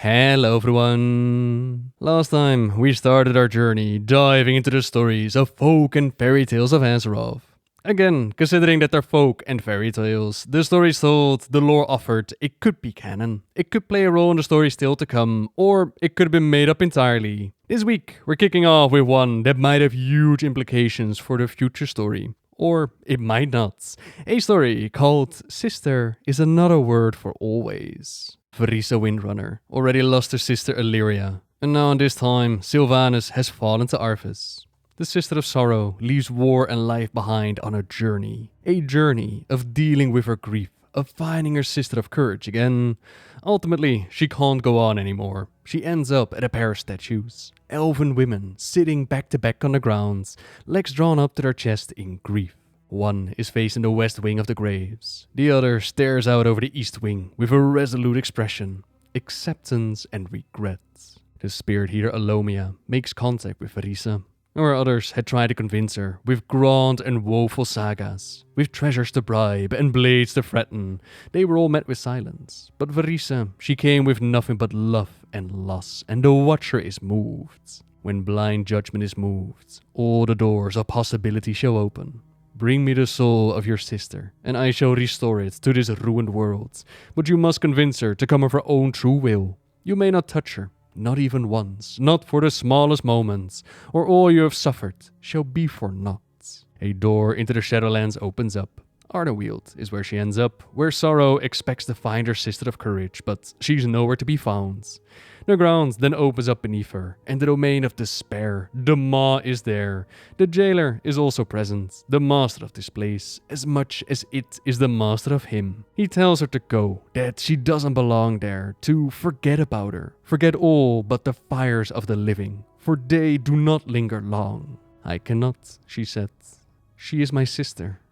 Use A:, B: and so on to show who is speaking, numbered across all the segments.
A: Hello everyone! Last time we started our journey diving into the stories of folk and fairy tales of Azeroth. Again, considering that they're folk and fairy tales, the stories told, the lore offered, it could be canon. It could play a role in the story still to come, or it could have been made up entirely. This week, we're kicking off with one that might have huge implications for the future story. Or it might not. A story called Sister is Another Word for Always. Verisa Windrunner already lost her sister Illyria, and now in this time, Sylvanas has fallen to Arthas. The Sister of Sorrow leaves war and life behind on a journey of dealing with her grief, of finding her Sister of Courage again. Ultimately, she can't go on anymore. She ends up at a pair of statues. Elven women sitting back to back on the ground, legs drawn up to their chest in grief. One is facing the west wing of the graves. The other stares out over the east wing with a resolute expression, acceptance and regret. The spirit healer Alomia makes contact with Verisa, where others had tried to convince her with grand and woeful sagas, with treasures to bribe and blades to threaten. They were all met with silence, but Verisa, she came with nothing but love and loss, and the watcher is moved. When blind judgment is moved, all the doors of possibility shall open. Bring me the soul of your sister, and I shall restore it to this ruined world. But you must convince her to come of her own true will. You may not touch her, not even once, not for the smallest moments, or all you have suffered shall be for naught. A door into the Shadowlands opens up. Ardenweald is where she ends up, where Sorrow expects to find her Sister of Courage, but she's nowhere to be found. The ground then opens up beneath her, and the domain of despair, the Maw, is there. The jailer is also present, the master of this place, as much as it is the master of him. He tells her to go, that she doesn't belong there, to forget about her, forget all but the fires of the living, for they do not linger long. I cannot, she said. She is my sister.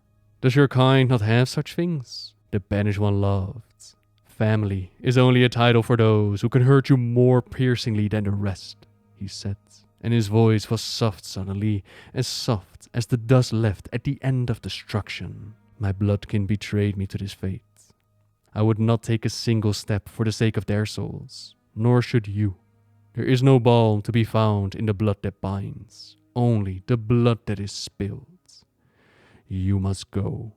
A: Does your kind not have such things? The banished one loved. Family is only a title for those who can hurt you more piercingly than the rest, he said, and his voice was soft suddenly, as soft as the dust left at the end of destruction. My bloodkin betrayed me to this fate. I would not take a single step for the sake of their souls, nor should you. There is no balm to be found in the blood that binds, only the blood that is spilled. You must go.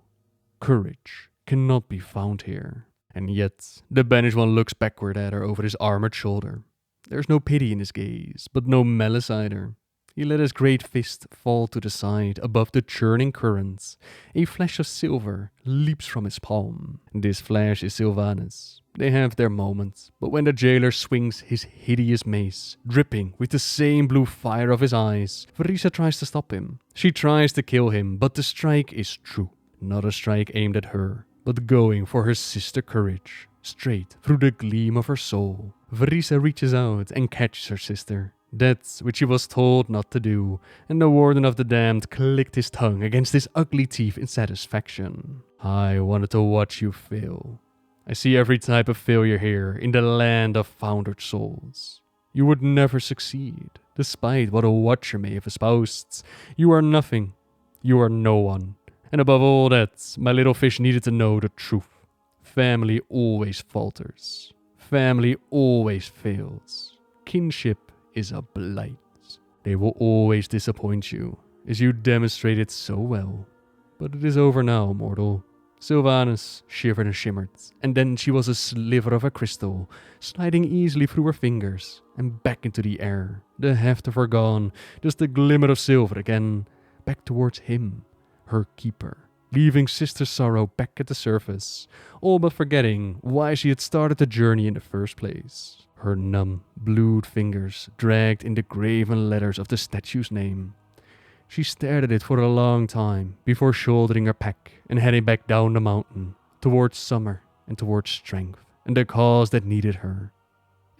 A: Courage cannot be found here. And yet, the banished one looks backward at her over his armored shoulder. There's no pity in his gaze, but no malice either. He let his great fist fall to the side above the churning currents. A flash of silver leaps from his palm. This flash is Sylvanas. They have their moments, but when the jailer swings his hideous mace, dripping with the same blue fire of his eyes, Verisa tries to stop him. She tries to kill him, but the strike is true. Not a strike aimed at her, but going for her sister Courage, straight through the gleam of her soul. Verisa reaches out and catches her sister. That's which she was told not to do, and the Warden of the Damned clicked his tongue against his ugly teeth in satisfaction. I wanted to watch you fail. I see every type of failure here in the land of foundered souls. You would never succeed, despite what a watcher may have espoused. You are nothing. You are no one. And above all that, my little fish needed to know the truth. Family always falters. Family always fails. Kinship is a blight. They will always disappoint you, as you demonstrated so well. But it is over now, mortal. Sylvanas shivered and shimmered, and then she was a sliver of a crystal, sliding easily through her fingers and back into the air. The heft of her gone, just a glimmer of silver again, back towards him. Her keeper, leaving Sister Sorrow back at the surface, all but forgetting why she had started the journey in the first place. Her numb, blued fingers dragged in the graven letters of the statue's name. She stared at it for a long time before shouldering her pack and heading back down the mountain, towards summer and towards strength, and the cause that needed her.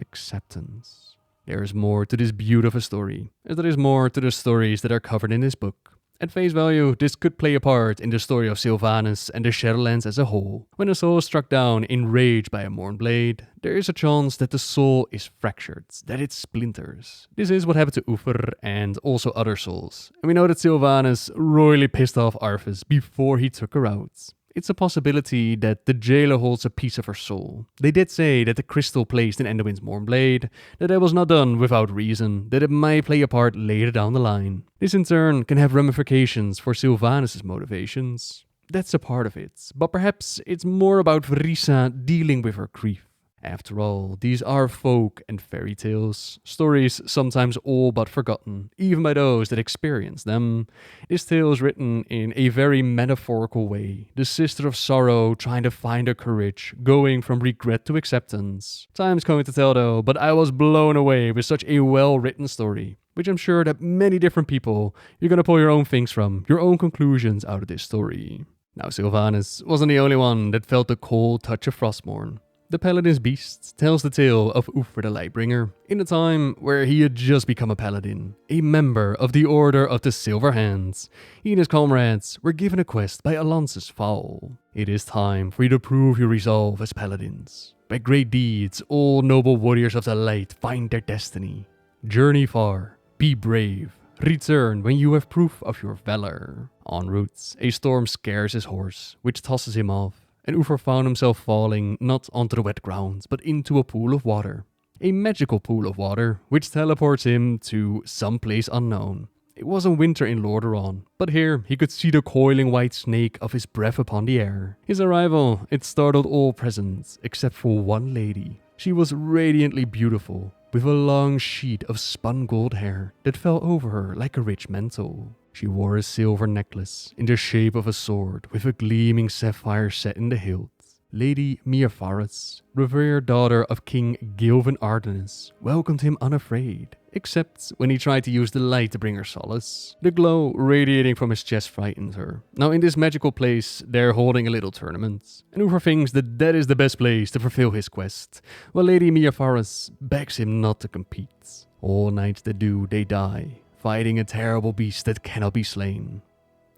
A: Acceptance. There is more to this beautiful story, as there is more to the stories that are covered in this book. At face value, this could play a part in the story of Sylvanas and the Shadowlands as a whole. When a soul is struck down in rage by a Mournblade, there is a chance that the soul is fractured, that it splinters. This is what happened to Uther and also other souls. And we know that Sylvanas royally pissed off Arthas before he took her out. It's a possibility that the jailer holds a piece of her soul. They did say that the crystal placed in Enderwin's Mornblade, that it was not done without reason, that it might play a part later down the line. This in turn can have ramifications for Sylvanas' motivations. That's a part of it, but perhaps it's more about Risa dealing with her grief. After all, these are folk and fairy tales, stories sometimes all but forgotten, even by those that experience them. This tale is written in a very metaphorical way, the sister of sorrow trying to find her courage, going from regret to acceptance. Time's going to tell though, but I was blown away with such a well-written story, which I'm sure that many different people, you're gonna pull your own things from, your own conclusions out of this story. Now Sylvanas wasn't the only one that felt the cold touch of Frostmourne. The Paladin's Beast tells the tale of Uther the Lightbringer, in a time where he had just become a paladin, a member of the Order of the Silver Hands. He and his comrades were given a quest by Alonce's Fowl. It is time for you to prove your resolve as paladins. By great deeds, all noble warriors of the light find their destiny. Journey far, be brave, return when you have proof of your valor. En route, a storm scares his horse, which tosses him off, and Uther found himself falling not onto the wet ground, but into a pool of water. A magical pool of water, which teleports him to some place unknown. It was a winter in Lordaeron, but here he could see the coiling white snake of his breath upon the air. His arrival, it startled all present, except for one lady. She was radiantly beautiful, with a long sheet of spun gold hair that fell over her like a rich mantle. She wore a silver necklace in the shape of a sword with a gleaming sapphire set in the hilt. Lady Miafaris, revered daughter of King Gilvin Ardennes, welcomed him unafraid, except when he tried to use the light to bring her solace. The glow radiating from his chest frightened her. Now in this magical place, they're holding a little tournament, and Uther thinks that is the best place to fulfill his quest, while Lady Miafaris begs him not to compete. All knights that do, they die, fighting a terrible beast that cannot be slain.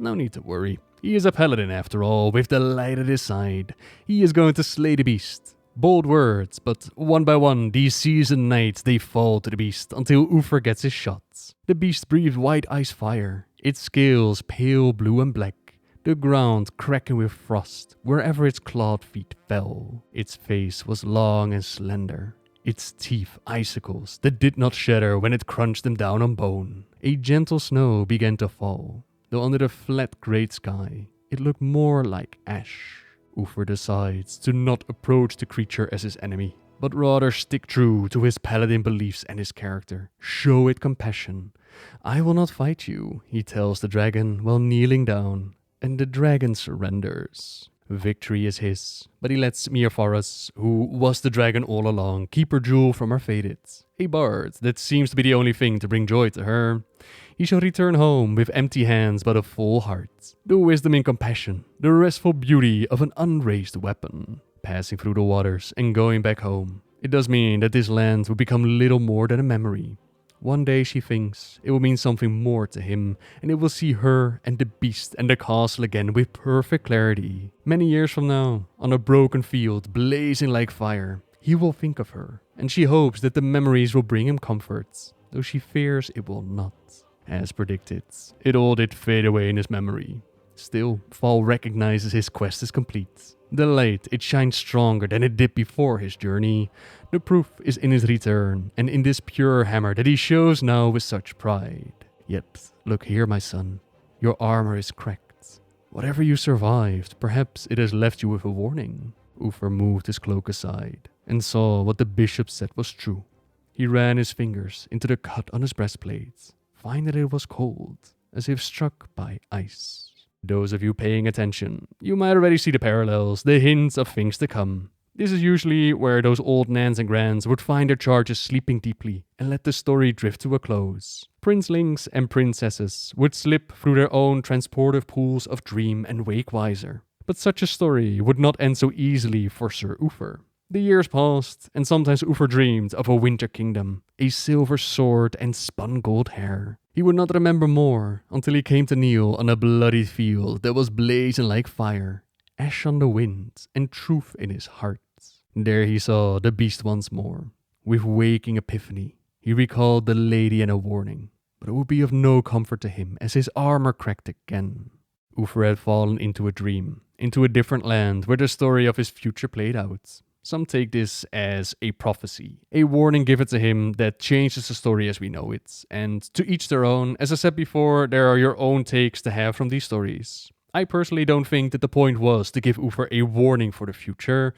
A: No need to worry. He is a paladin after all, with the light at his side. He is going to slay the beast. Bold words, but one by one, these seasoned knights, they fall to the beast until Uther gets his shots. The beast breathed white ice fire, its scales pale blue and black, the ground cracking with frost wherever its clawed feet fell. Its face was long and slender, its teeth icicles that did not shatter when it crunched them down on bone. A gentle snow began to fall, though under the flat great sky, it looked more like ash. Uther decides to not approach the creature as his enemy, but rather stick true to his paladin beliefs and his character. Show it compassion. I will not fight you, he tells the dragon while kneeling down, and the dragon surrenders. Victory is his, but he lets Miafaris, who was the dragon all along, keep her jewel from her faded. A bard that seems to be the only thing to bring joy to her. He shall return home with empty hands but a full heart. The wisdom and compassion, the restful beauty of an unraised weapon. Passing through the waters and going back home. It does mean that this land will become little more than a memory. One day, she thinks, it will mean something more to him, and it will see her and the beast and the castle again with perfect clarity. Many years from now, on a broken field blazing like fire, he will think of her, and she hopes that the memories will bring him comfort, though she fears it will not. As predicted, it all did fade away in his memory. Still, Fall recognizes his quest is complete. The light, it shines stronger than it did before his journey. The proof is in his return, and in this pure hammer that he shows now with such pride. Yet, look here, my son. Your armor is cracked. Whatever you survived, perhaps it has left you with a warning. Uther moved his cloak aside, and saw what the bishop said was true. He ran his fingers into the cut on his breastplate, finding that it was cold, as if struck by ice. Those of you paying attention, you might already see the parallels, the hints of things to come. This is usually where those old nans and grands would find their charges sleeping deeply and let the story drift to a close. Princelings and princesses would slip through their own transportive pools of dream and wake wiser. But such a story would not end so easily for Sir Uther. The years passed, and sometimes Uther dreamed of a winter kingdom, a silver sword and spun gold hair. He would not remember more until he came to kneel on a bloody field that was blazing like fire, ash on the wind and truth in his heart. There he saw the beast once more. With waking epiphany, he recalled the lady and a warning, but it would be of no comfort to him as his armor cracked again. Uther had fallen into a dream, into a different land where the story of his future played out. Some take this as a prophecy, a warning given to him that changes the story as we know it. And to each their own, as I said before, there are your own takes to have from these stories. I personally don't think that the point was to give Uther a warning for the future.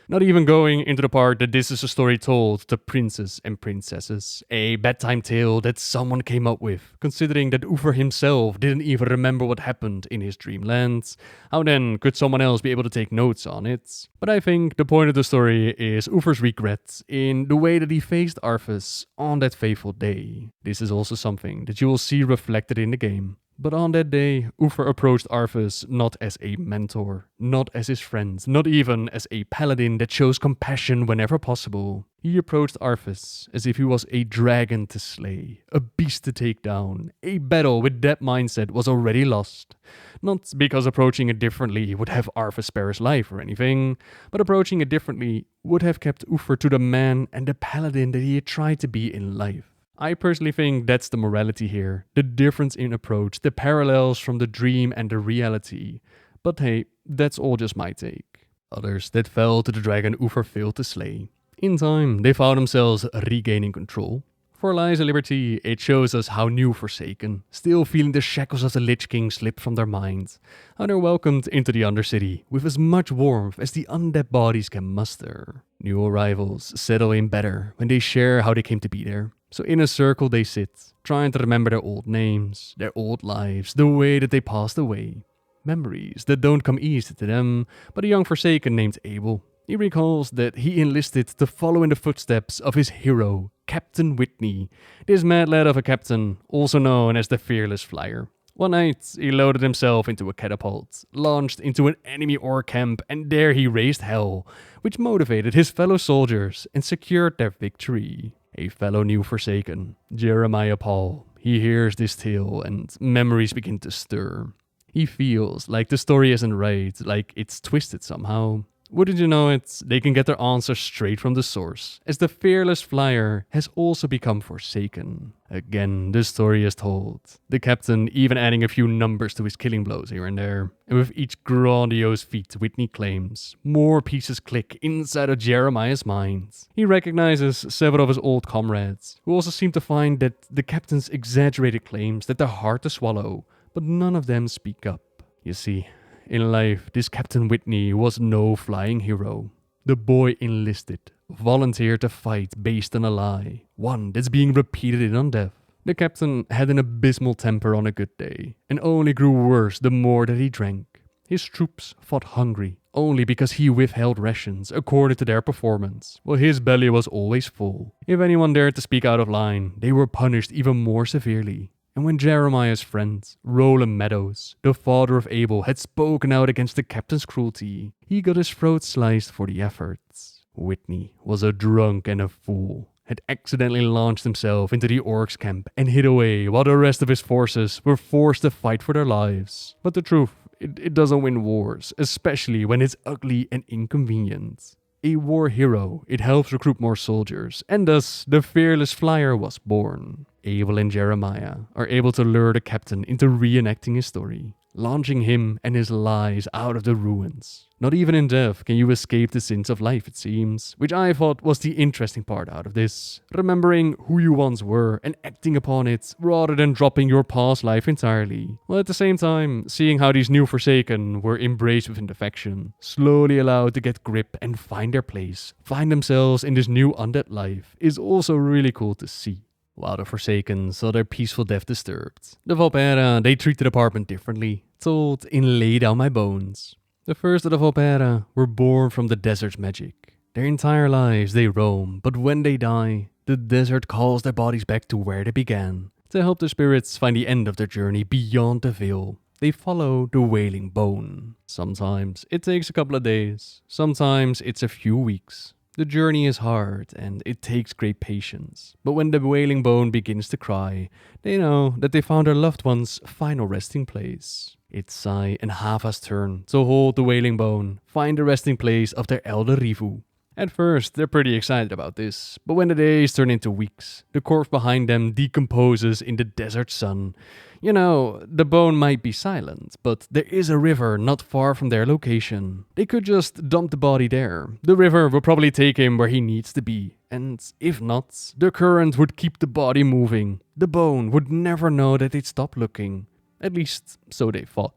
A: Not even going into the part that this is a story told to princes and princesses. A bedtime tale that someone came up with, considering that Uther himself didn't even remember what happened in his dreamlands. How then could someone else be able to take notes on it? But I think the point of the story is Uther's regret in the way that he faced Arthas on that fateful day. This is also something that you will see reflected in the game. But on that day, Uther approached Arthas not as a mentor, not as his friend, not even as a paladin that shows compassion whenever possible. He approached Arthas as if he was a dragon to slay, a beast to take down. A battle with that mindset was already lost. Not because approaching it differently would have Arthas spare his life or anything, but approaching it differently would have kept Uther to the man and the paladin that he had tried to be in life. I personally think that's the morality here, the difference in approach, the parallels from the dream and the reality. But hey, that's all just my take. Others that fell to the dragon Uther failed to slay. In time, they found themselves regaining control. For Lies and Liberty, it shows us how new Forsaken, still feeling the shackles of the Lich King slip from their minds, how they're welcomed into the Undercity with as much warmth as the undead bodies can muster. New arrivals settle in better when they share how they came to be there. So in a circle they sit, trying to remember their old names, their old lives, the way that they passed away. Memories that don't come easy to them, but a young Forsaken named Abel. He recalls that he enlisted to follow in the footsteps of his hero, Captain Whitney, this mad lad of a captain, also known as the Fearless Flyer. One night, he loaded himself into a catapult, launched into an enemy orc camp, and there he raised hell, which motivated his fellow soldiers and secured their victory. A fellow new Forsaken, Jeremiah Paul. He hears this tale and memories begin to stir. He feels like the story isn't right, like it's twisted somehow. Wouldn't you know it, they can get their answers straight from the source, as the Fearless Flyer has also become Forsaken. Again, the story is told, the captain even adding a few numbers to his killing blows here and there. And with each grandiose feat Whitney claims, more pieces click inside of Jeremiah's mind. He recognizes several of his old comrades, who also seem to find that the captain's exaggerated claims that they're hard to swallow, but none of them speak up. You see, in life, this Captain Whitney was no flying hero. The boy enlisted, volunteered to fight based on a lie, one that's being repeated in Undeath. The captain had an abysmal temper on a good day, and only grew worse the more that he drank. His troops fought hungry, only because he withheld rations according to their performance, while his belly was always full. If anyone dared to speak out of line, they were punished even more severely. And when Jeremiah's friend, Roland Meadows, the father of Abel, had spoken out against the captain's cruelty, he got his throat sliced for the efforts. Whitney was a drunk and a fool, had accidentally launched himself into the orcs' camp and hid away while the rest of his forces were forced to fight for their lives. But the truth, it doesn't win wars, especially when it's ugly and inconvenient. A war hero, it helps recruit more soldiers, and thus the Fearless Flyer was born. Abel and Jeremiah are able to lure the captain into reenacting his story, launching him and his lies out of the ruins. Not even in death can you escape the sins of life, it seems, which I thought was the interesting part out of this. Remembering who you once were and acting upon it, rather than dropping your past life entirely. While at the same time, seeing how these new Forsaken were embraced within the faction, slowly allowed to get grip and find their place, find themselves in this new undead life, is also really cool to see. While the Forsaken saw their peaceful death disturbed, the Valpera, they treat the department differently, told in Lay Down My Bones. The first of the Valpera were born from the desert's magic. Their entire lives they roam, but when they die, the desert calls their bodies back to where they began. To help their spirits find the end of their journey beyond the veil, they follow the Wailing Bone. Sometimes it takes a couple of days, sometimes it's a few weeks. The journey is hard and it takes great patience, but when the Wailing Bone begins to cry, they know that they found their loved one's final resting place. It's Sai and Hava's turn to hold the Wailing Bone, find the resting place of their elder Rivu. At first, they're pretty excited about this, but when the days turn into weeks, the corpse behind them decomposes in the desert sun. You know, the bone might be silent, but there is a river not far from their location. They could just dump the body there. The river will probably take him where he needs to be, and if not, the current would keep the body moving. The bone would never know that they'd stopped looking. At least, so they thought.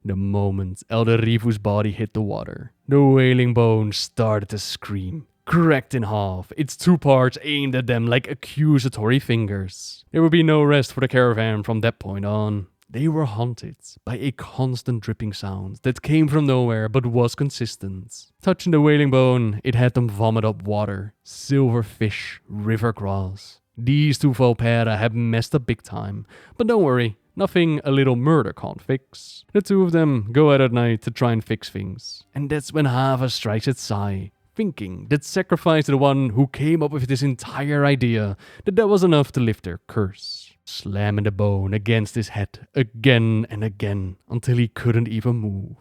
A: The moment Elder Rivu's body hit the water, the wailing bone started to scream. Cracked in half, its two parts aimed at them like accusatory fingers. There would be no rest for the caravan from that point on. They were haunted by a constant dripping sound that came from nowhere but was consistent. Touching the wailing bone, it had them vomit up water, silver fish, river grass. These two Volpera had messed up big time, but don't worry. Nothing a little murder can't fix. The two of them go out at night to try and fix things. And that's when Hava strikes at Sai, thinking that sacrifice to the one who came up with this entire idea, that was enough to lift their curse. Slamming the bone against his head again and again until he couldn't even move.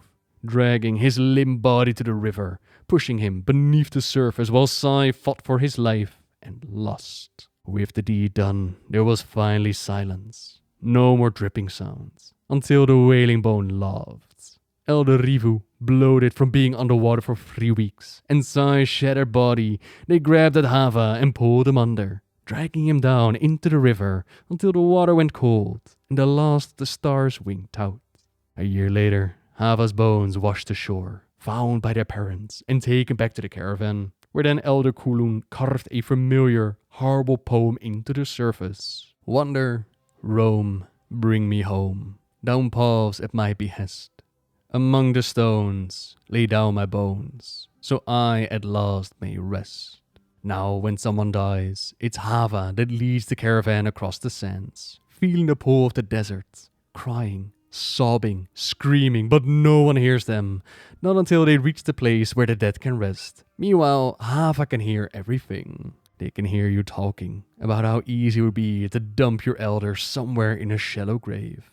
A: Dragging his limp body to the river, pushing him beneath the surface while Sai fought for his life and lost. With the deed done, there was finally silence. No more dripping sounds, until the wailing bone laughed. Elder Rivu, bloated from being underwater for 3 weeks, and Sai's shattered body, they grabbed at Hava and pulled him under, dragging him down into the river until the water went cold and the last of the stars winked out. A year later, Hava's bones washed ashore, found by their parents and taken back to the caravan, where then Elder Kulun carved a familiar, horrible poem into the surface. Wander, roam, bring me home, down paths at my behest. Among the stones, lay down my bones, so I at last may rest. Now when someone dies, it's Hava that leads the caravan across the sands, feeling the pull of the desert, crying, sobbing, screaming, but no one hears them, not until they reach the place where the dead can rest. Meanwhile, Hava can hear everything. They can hear you talking about how easy it would be to dump your elder somewhere in a shallow grave.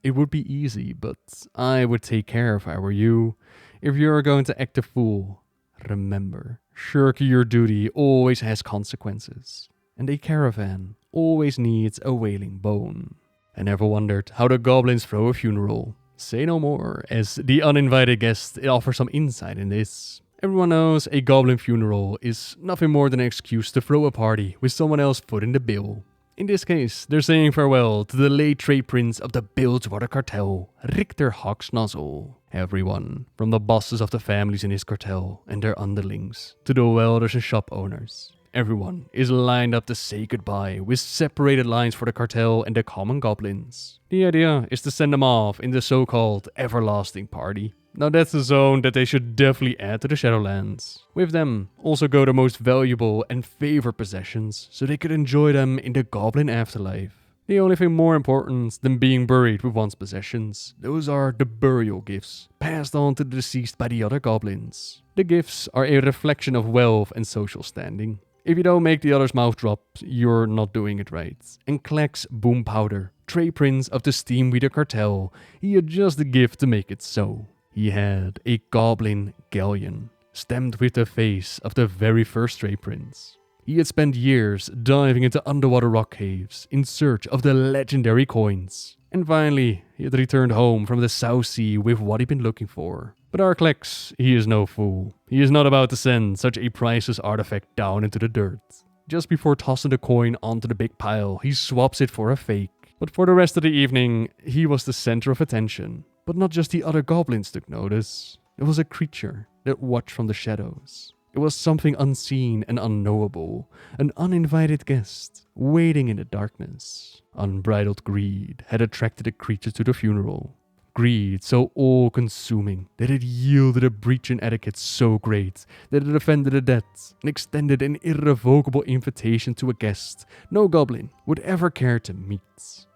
A: It would be easy, but I would take care if I were you. If you're going to act a fool, remember, shirking your duty always has consequences, and a caravan always needs a wailing bone. I never wondered how the goblins throw a funeral. Say no more, as the uninvited guest offers some insight in this. Everyone knows a goblin funeral is nothing more than an excuse to throw a party with someone else footing the bill. In this case, they're saying farewell to the late trade prince of the Bilgewater cartel, Richter Hawksnozzle. Everyone, from the bosses of the families in his cartel and their underlings, to the welders and shop owners. Everyone is lined up to say goodbye with separated lines for the cartel and the common goblins. The idea is to send them off in the so-called everlasting party. Now that's a zone that they should definitely add to the Shadowlands. With them also go the most valuable and favorite possessions, so they could enjoy them in the goblin afterlife. The only thing more important than being buried with one's possessions, those are the burial gifts, passed on to the deceased by the other goblins. The gifts are a reflection of wealth and social standing. If you don't make the other's mouth drop, you're not doing it right. And Kleck's Boom Powder, Trey Prince of the Steamweeder Cartel, he had just a gift to make it so. He had a goblin galleon, stamped with the face of the very first Stray Prince. He had spent years diving into underwater rock caves in search of the legendary coins. And finally, he had returned home from the South Sea with what he'd been looking for. But our Klex, he is no fool. He is not about to send such a priceless artifact down into the dirt. Just before tossing the coin onto the big pile, he swaps it for a fake. But for the rest of the evening, he was the center of attention. But not just the other goblins took notice. It was a creature that watched from the shadows. It was something unseen and unknowable, an uninvited guest, waiting in the darkness. Unbridled greed had attracted the creature to the funeral. Greed so all-consuming that it yielded a breach in etiquette so great that it offended the dead and extended an irrevocable invitation to a guest no goblin would ever care to meet.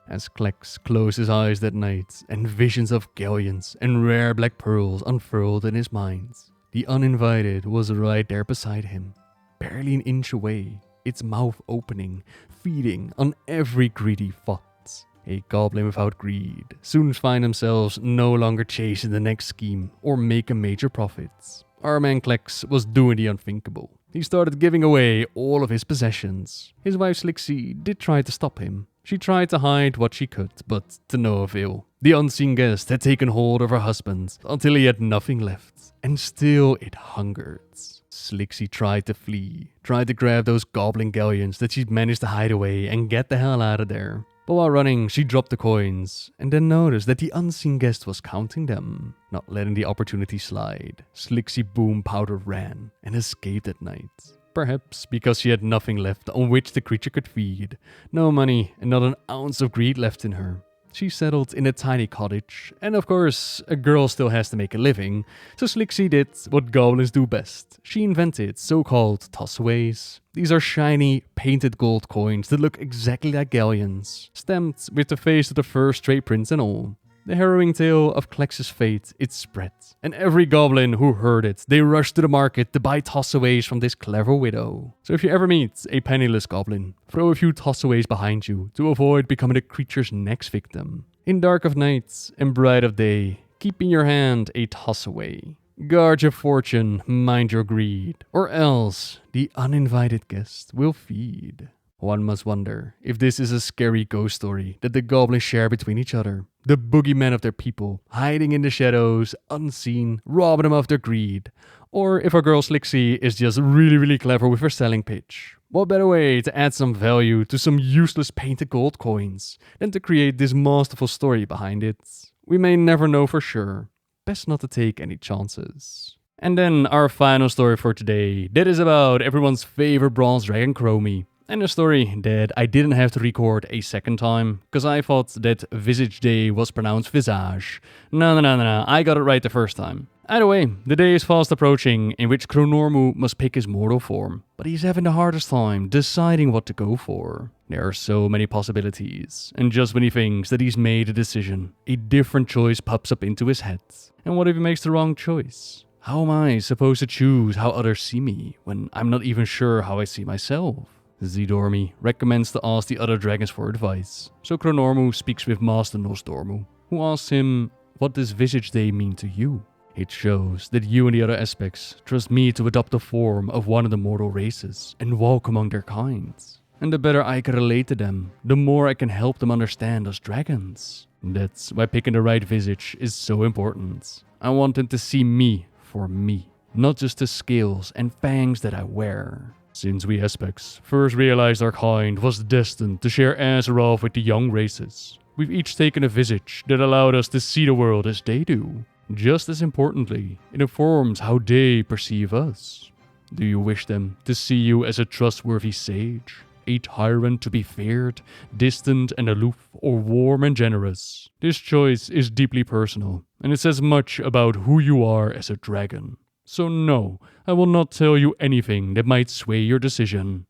A: As Klex closed his eyes that night and visions of galleons and rare black pearls unfurled in his mind, the uninvited was right there beside him, barely an inch away, its mouth opening, feeding on every greedy thought. A goblin without greed soon find themselves no longer chasing the next scheme or make a major profit. Our man Klex was doing the unthinkable, He started giving away all of his possessions. His wife Slixie did try to stop him. She tried to hide what she could, but to no avail. The unseen guest had taken hold of her husband until he had nothing left, and still it hungered. Slixie tried to flee, tried to grab those goblin galleons that she'd managed to hide away and get the hell out of there. But while running, she dropped the coins, and then noticed that the unseen guest was counting them. Not letting the opportunity slide, Slixie boom powder ran and escaped at night. Perhaps because she had nothing left on which the creature could feed. No money and not an ounce of greed left in her. She settled in a tiny cottage, and of course, a girl still has to make a living, so Slixie did what goblins do best. She invented so-called tossaways. These are shiny, painted gold coins that look exactly like galleons, stamped with the face of the first stray prince and all. The harrowing tale of Klex's fate, it spread, and every goblin who heard it, they rushed to the market to buy tossaways from this clever widow. So if you ever meet a penniless goblin, throw a few tossaways behind you to avoid becoming the creature's next victim. In dark of night and bright of day, keep in your hand a tossaway. Guard your fortune, mind your greed, or else the uninvited guest will feed. One must wonder if this is a scary ghost story that the goblins share between each other. The boogeyman of their people, hiding in the shadows, unseen, robbing them of their greed. Or if our girl Slixie is just really clever with her selling pitch. What better way to add some value to some useless painted gold coins than to create this masterful story behind it? We may never know for sure. Best not to take any chances. And then our final story for today. That is about everyone's favorite bronze dragon Chromie. And a story that I didn't have to record a second time, because I thought that Visage Day was pronounced Visage. No, I got it right the first time. Either way, the day is fast approaching in which Chronormu must pick his mortal form, but he's having the hardest time deciding what to go for. There are so many possibilities, and just when he thinks that he's made a decision, a different choice pops up into his head. And what if he makes the wrong choice? How am I supposed to choose how others see me, when I'm not even sure how I see myself? Zidormi recommends to ask the other dragons for advice, so Chronormu speaks with Master Nosdormu, who asks him, what does Visage Day mean to you? It shows that you and the other aspects trust me to adopt the form of one of the mortal races and walk among their kind. And the better I can relate to them, the more I can help them understand us dragons. That's why picking the right visage is so important. I want them to see me for me, not just the scales and fangs that I wear. Since we aspects first realized our kind was destined to share Azeroth with the young races, we've each taken a visage that allowed us to see the world as they do. Just as importantly, it informs how they perceive us. Do you wish them to see you as a trustworthy sage? A tyrant to be feared, distant and aloof, or warm and generous? This choice is deeply personal, and it says much about who you are as a dragon. So no, I will not tell you anything that might sway your decision.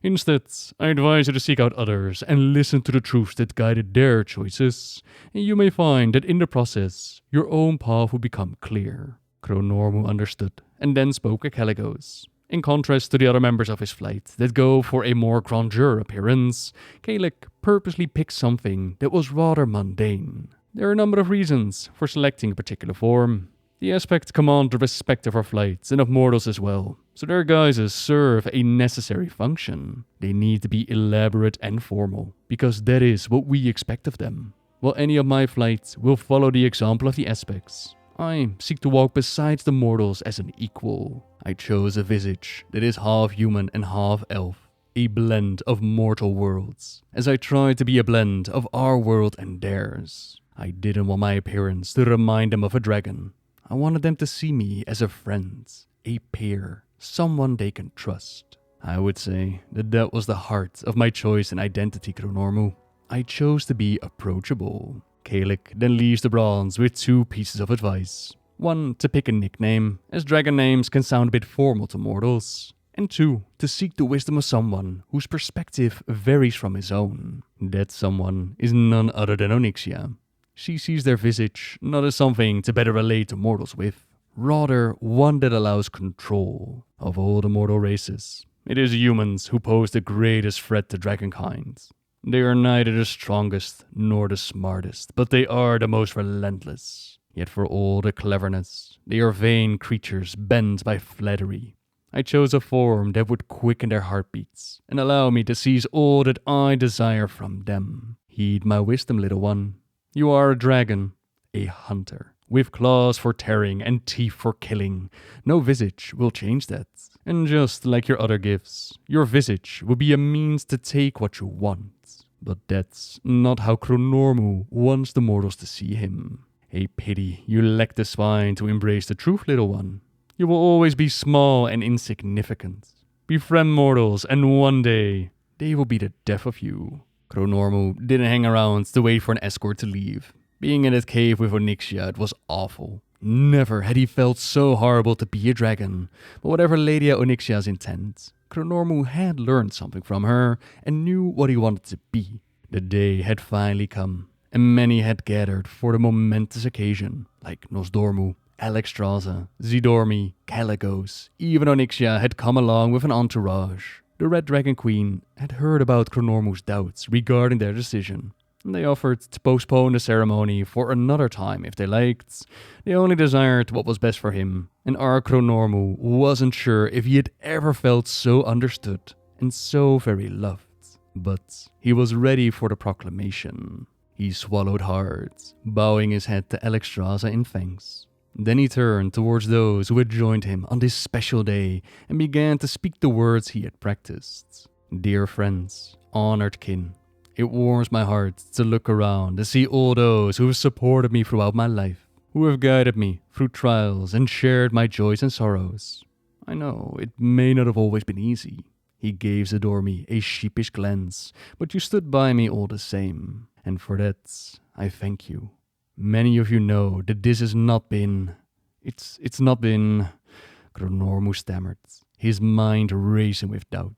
A: Instead, I advise you to seek out others and listen to the truths that guided their choices, and you may find that in the process, your own path will become clear. Chronormu understood, and then spoke a Caligos. In contrast to the other members of his flight that go for a more grandeur appearance, Kalik purposely picked something that was rather mundane. There are a number of reasons for selecting a particular form. The aspects command the respect of our flights and of mortals as well, so their guises serve a necessary function. They need to be elaborate and formal, because that is what we expect of them. While any of my flights will follow the example of the aspects, I seek to walk beside the mortals as an equal. I chose a visage that is half human and half elf, a blend of mortal worlds, as I tried to be a blend of our world and theirs. I didn't want my appearance to remind them of a dragon. I wanted them to see me as a friend, a peer, someone they can trust. I would say that was the heart of my choice and identity, Chronormu. I chose to be approachable. Kalik then leaves the bronze with 2 pieces of advice. 1, to pick a nickname, as dragon names can sound a bit formal to mortals. And 2, to seek the wisdom of someone whose perspective varies from his own. That someone is none other than Onyxia. She sees their visage not as something to better relate to mortals with, rather one that allows control of all the mortal races. It is humans who pose the greatest threat to dragonkind. They are neither the strongest nor the smartest, but they are the most relentless. Yet for all their cleverness, they are vain creatures bent by flattery. I chose a form that would quicken their heartbeats and allow me to seize all that I desire from them. Heed my wisdom, little one. You are a dragon, a hunter, with claws for tearing and teeth for killing. No visage will change that. And just like your other gifts, your visage will be a means to take what you want. But that's not how Chronormu wants the mortals to see him. A pity you lack the spine to embrace the truth, little one. You will always be small and insignificant. Befriend mortals, and one day, they will be the death of you. Chronormu didn't hang around to wait for an escort to leave. Being in that cave with Onyxia, it was awful. Never had he felt so horrible to be a dragon. But whatever Lady Onyxia's intent, Chronormu had learned something from her and knew what he wanted to be. The day had finally come, and many had gathered for the momentous occasion, like Nosdormu, Alexstrasza, Zidormi, Caligos. Even Onyxia had come along with an entourage. The Red Dragon Queen had heard about Chronormu's doubts regarding their decision, and they offered to postpone the ceremony for another time if they liked. They only desired what was best for him, and our Chronormu wasn't sure if he had ever felt so understood and so very loved. But he was ready for the proclamation. He swallowed hard, bowing his head to Alexstrasza in thanks. Then he turned towards those who had joined him on this special day and began to speak the words he had practiced. Dear friends, honored kin, it warms my heart to look around and see all those who have supported me throughout my life, who have guided me through trials and shared my joys and sorrows. I know it may not have always been easy. He gave Zidormi a sheepish glance, but you stood by me all the same, and for that I thank you. Many of you know that this has not been... It's not been... Chronormu stammered, his mind racing with doubt.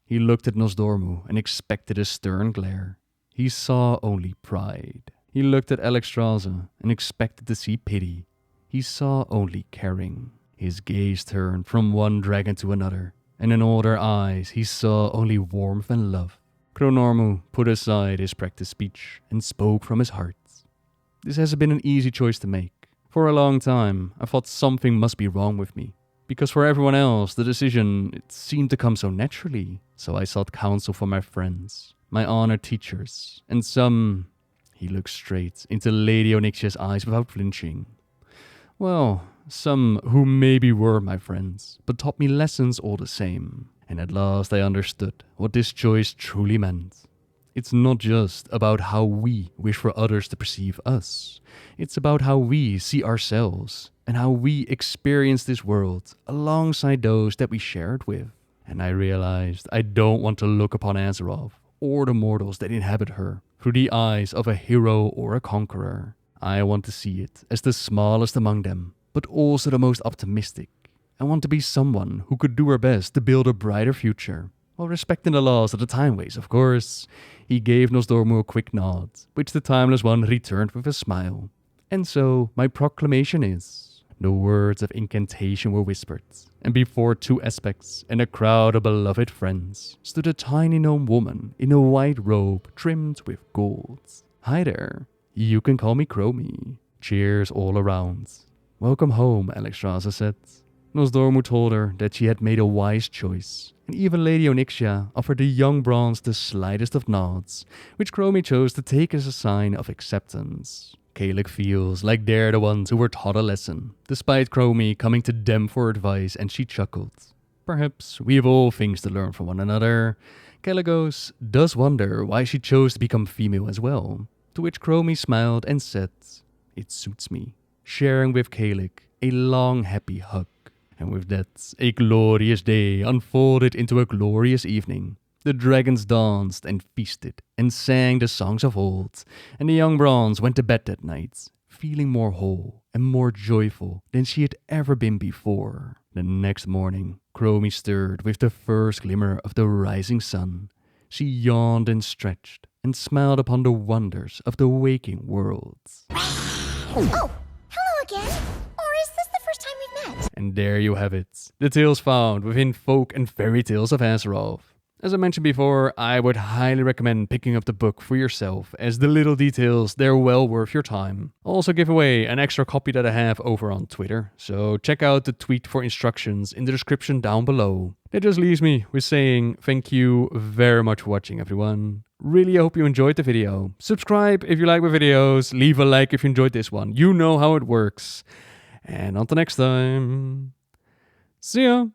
A: He looked at Nosdormu and expected a stern glare. He saw only pride. He looked at Alexstrasza and expected to see pity. He saw only caring. His gaze turned from one dragon to another, and in all their eyes he saw only warmth and love. Chronormu put aside his practiced speech and spoke from his heart. This hasn't been an easy choice to make. For a long time, I thought something must be wrong with me. Because for everyone else, the decision, it seemed to come so naturally. So I sought counsel from my friends, my honored teachers, and some... He looked straight into Lady Onyxia's eyes without flinching. Well, some who maybe were my friends, but taught me lessons all the same. And at last I understood what this choice truly meant. It's not just about how we wish for others to perceive us. It's about how we see ourselves and how we experience this world alongside those that we share it with. And I realized I don't want to look upon Azeroth or the mortals that inhabit her through the eyes of a hero or a conqueror. I want to see it as the smallest among them, but also the most optimistic. I want to be someone who could do her best to build a brighter future, while respecting the laws of the Time Ways, of course. He gave Nosdormu a quick nod, which the Timeless One returned with a smile. And so, my proclamation is... The words of incantation were whispered, and before two aspects and a crowd of beloved friends stood a tiny gnome woman in a white robe trimmed with gold. Hi there, you can call me Chromie. Cheers all around. Welcome home, Alexstrasza said. Nosdormu told her that she had made a wise choice, and even Lady Onyxia offered the young bronze the slightest of nods, which Chromie chose to take as a sign of acceptance. Calig feels like they're the ones who were taught a lesson, despite Chromie coming to them for advice, and she chuckled. Perhaps we have all things to learn from one another. Caligos does wonder why she chose to become female as well, to which Chromie smiled and said, "It suits me," sharing with Calig a long happy hug. And with that, a glorious day unfolded into a glorious evening. The dragons danced and feasted and sang the songs of old, and the young bronze went to bed that night, feeling more whole and more joyful than she had ever been before. The next morning, Chromie stirred with the first glimmer of the rising sun. She yawned and stretched and smiled upon the wonders of the waking world.
B: Oh, hello again. Or is this the first time we've met?
A: And there you have it, the tales found within Folk and Fairy Tales of Azeroth. As I mentioned before, I would highly recommend picking up the book for yourself, as the little details, they're well worth your time. I'll also give away an extra copy that I have over on Twitter, so check out the tweet for instructions in the description down below. That just leaves me with saying thank you very much for watching, everyone. Really hope you enjoyed the video. Subscribe if you like my videos, leave a like if you enjoyed this one. You know how it works. And until next time, see ya!